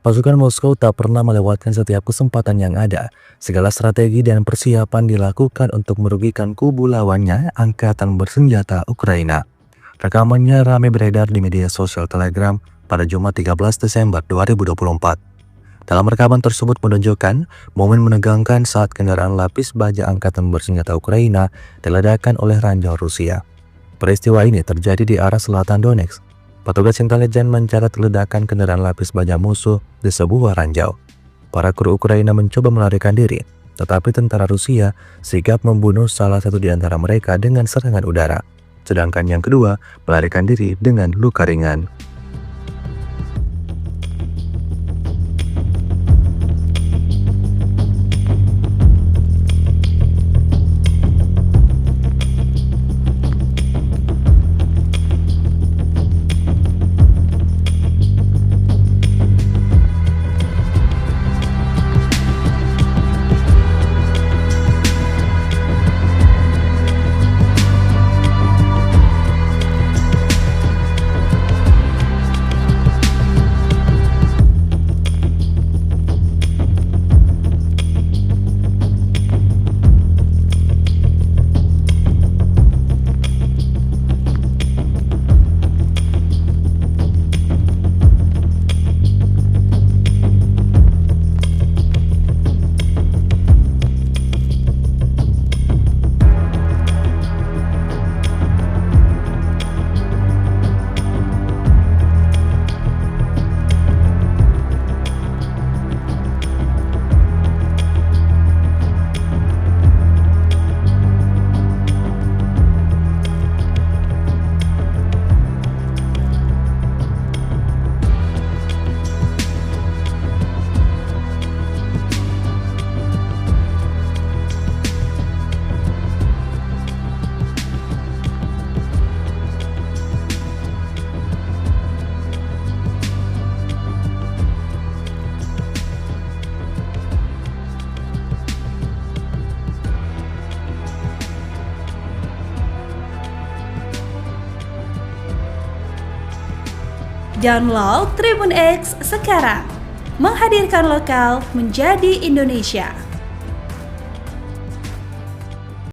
Pasukan Moskow tak pernah melewatkan setiap kesempatan yang ada. Segala strategi dan persiapan dilakukan untuk merugikan kubu lawannya, Angkatan Bersenjata Ukraina. Rekamannya ramai beredar di media sosial Telegram pada Jumat 13 Desember 2024. Dalam rekaman tersebut menunjukkan momen menegangkan saat kendaraan lapis baja Angkatan Bersenjata Ukraina diledakkan oleh ranjau Rusia. Peristiwa ini terjadi di arah selatan Donetsk. Petugas intelijen mencatat ledakan kendaraan lapis baja musuh di sebuah ranjau. Para kru Ukraina mencoba melarikan diri, tetapi tentara Rusia sigap membunuh salah satu di antara mereka dengan serangan udara. Sedangkan yang kedua melarikan diri dengan luka ringan. Download Tribun X sekarang, menghadirkan lokal menjadi Indonesia.